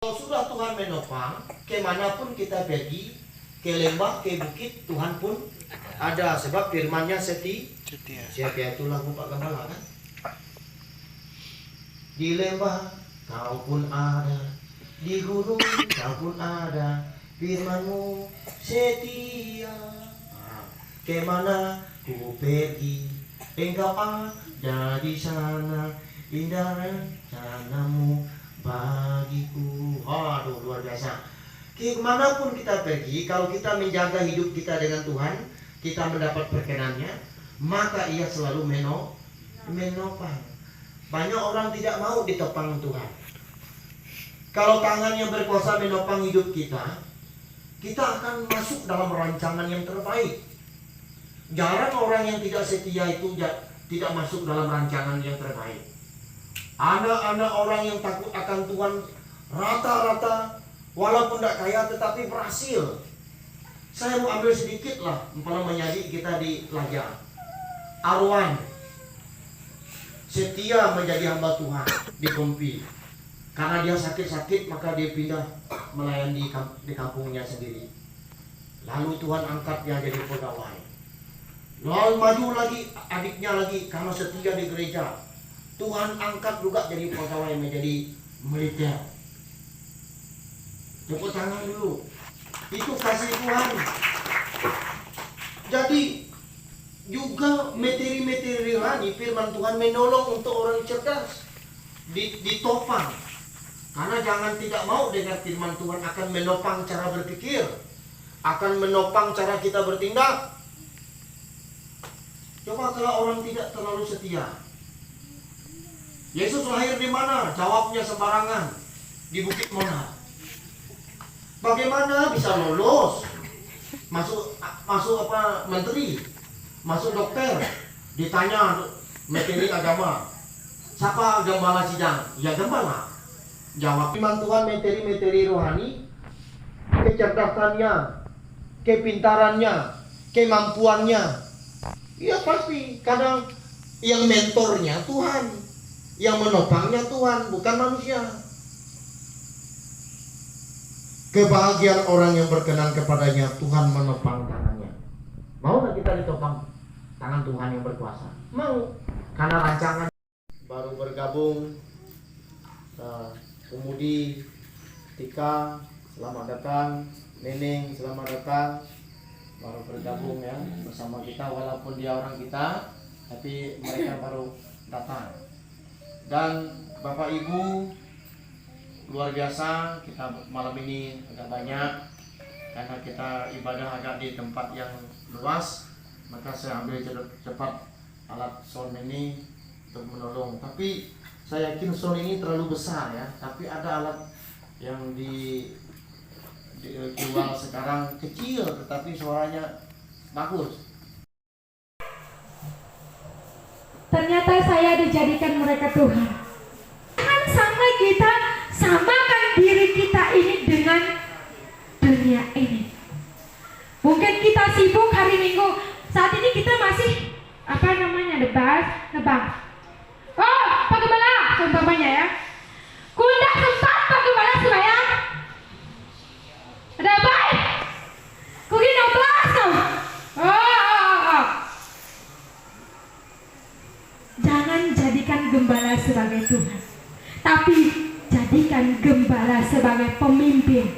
Kalau sudah Tuhan menopang, kemanapun kita pergi, ke lembah, ke bukit, Tuhan pun ada. Sebab firman-Nya setia. Itu lagu Pak Gembala kan? Di lembah kau pun ada, di gunung kau pun ada, firman-Mu setia. Kemana ku pergi, Engkau ada di sana, indah rencana-Mu bagiku. Aduh, luar biasa. Kemanapun kita pergi, kalau kita menjaga hidup kita dengan Tuhan, kita mendapat perkenannya, maka Ia selalu menopang. Banyak orang tidak mau ditopang Tuhan. Kalau tangannya berkuasa menopang hidup kita, kita akan masuk dalam rancangan yang terbaik. Jarang orang yang tidak setia itu tidak masuk dalam rancangan yang terbaik. Anak-anak orang yang takut akan Tuhan rata-rata walaupun tidak kaya tetapi berhasil. Saya mau ambil sedikit lah, umpamanya kita di Lajar. Arwan setia menjadi hamba Tuhan di Kompi. Karena dia sakit-sakit maka dia pindah melayani di kampungnya sendiri. Lalu Tuhan angkat dia jadi pegawai. Lalu maju lagi adiknya lagi karena setia di gereja. Tuhan angkat juga jadi pegawai menjadi militer. Tepuk tangan dulu. Itu kasih Tuhan. Jadi juga materi-materi rohani firman Tuhan menolong untuk orang cerdas ditopang. Karena jangan tidak mau dengar firman Tuhan akan menopang cara berpikir, akan menopang cara kita bertindak. Coba kalau orang tidak terlalu setia. Yesus lahir di mana? Jawabnya sembarangan. Di Bukit Mona. Bagaimana bisa lolos? Masuk apa menteri? Masuk dokter? Ditanya materi agama. Siapa gembala sidang? Ya gembala. Jawab firman Tuhan materi-materi rohani, kecerdasannya, kepintarannya, kemampuannya. Ya pasti kadang yang mentornya Tuhan, yang menopangnya Tuhan, bukan manusia. Kebahagiaan orang yang berkenan kepadanya, Tuhan menopang tangannya. Mau nggak kita ditopang tangan Tuhan yang berkuasa? Mau. Karena rancangan baru bergabung. Kemudi Tika, selamat datang. Neneng, selamat datang. Baru bergabung ya bersama kita, walaupun dia orang kita, tapi mereka baru datang. Dan Bapak Ibu, luar biasa kita malam ini agak banyak karena kita ibadah agak di tempat yang luas, maka saya ambil cepat alat sound ini untuk menolong. Tapi saya yakin sound ini terlalu besar ya, tapi ada alat yang dijual sekarang kecil tetapi suaranya bagus. Ternyata saya dijadikan mereka Tuhan. Jangan sampai kita samakan diri kita ini dengan dunia ini. Mungkin kita sibuk hari Minggu. Saat ini kita masih nebas. Oh, Pak Gembala, contohnya ya. Kundak sempat Pak Gembala sembahyang. Ada baik. Kugi 16 kau. Oh. Jangan jadikan gembala sebagai Tuhan, tapi jadikan gembala sebagai pemimpin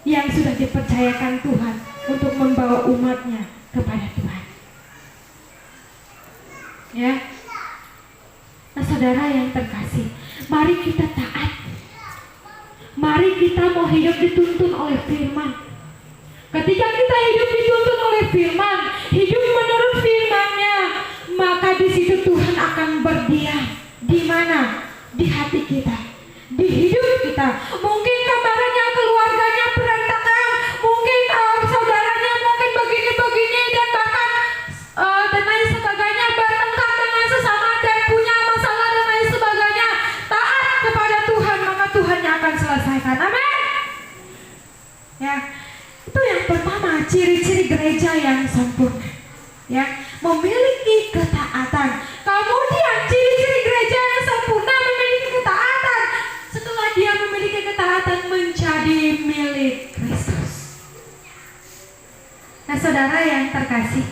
yang sudah dipercayakan Tuhan untuk membawa umatnya kepada Tuhan. Ya, nah, saudara yang terkasih, mari kita taat. Mari kita mau hidup dituntun oleh firman. Ketika kita hidup dituntun oleh firman, hidup menurut firman-Nya, maka di situ Tuhan akan berdiam. Di mana? Di hati kita, di hidup kita. Mungkin kabarnya keluarganya berantakan, mungkin saudaranya mungkin begini dan bahkan dan lain sebagainya, bertengkar dengan sesama dan punya masalah dan lain sebagainya. Taat kepada Tuhan, maka Tuhannya akan selesaikan. Amin. Ya, itu yang pertama, ciri-ciri gereja yang sempurna. Ya, memiliki ketaatan. Kemudian ciri-ciri gereja yang sempurna memiliki ketaatan. Setelah dia memiliki ketaatan, milik Kristus. Nah, saudara yang terkasih,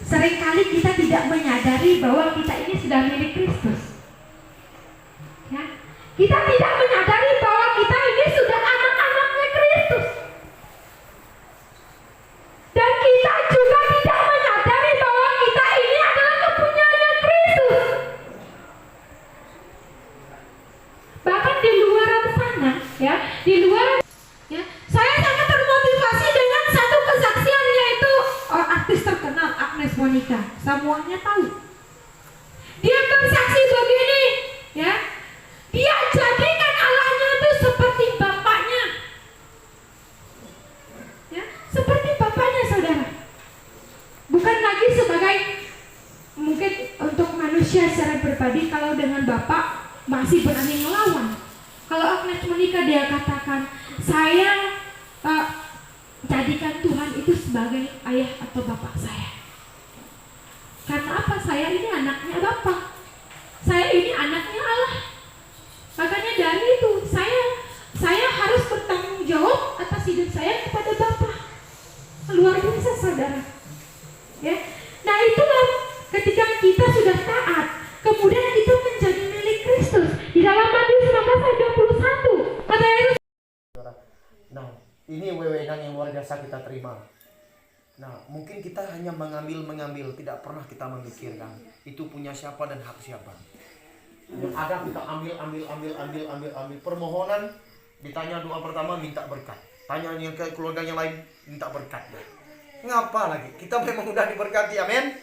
seringkali kita tidak menyadari bahwa kita ini sudah milik Kristus. Ya, kita tidak menyadari bahwa kita ini sudah anak-anaknya Kristus. Dan kita juga tidak menyadari bahwa kita ini adalah kepunyaannya Kristus. Bahkan di luar sana, ya, di luar, ya, saya sangat termotivasi dengan satu kesaksian, yaitu artis terkenal Agnes Monica. Semuanya tahu. Dia bersaksi begini, ya, dia jadikan Allahnya itu seperti bapaknya, ya, seperti bapaknya, saudara. Bukan lagi sebagai, mungkin untuk manusia secara pribadi, kalau dengan bapak masih berani melawan. Kalau Agnes Monica, dia katakan, saya jadikan Tuhan itu sebagai ayah atau bapak saya. Karena apa? Saya ini anaknya Bapa. Saya ini anaknya Allah. Makanya dari itu saya harus bertanggung jawab atas hidup saya kepada Bapa. Luar biasa, saudara. Ya. Nah, itulah ketika kita sudah taat, kemudian kita menjadi milik Kristus. Di dalam Matius 19 ayat 21, kata Yesus. Nah, ini wewenang yang luar biasa kita terima. Nah, mungkin kita hanya mengambil, tidak pernah kita memikirkan itu punya siapa dan hak siapa. Yang ada kita ambil. Permohonan, ditanya doa pertama minta berkat. Tanya yang ke keluarga yang lain minta berkat. Ngapa lagi? Kita memang udah diberkati, amin.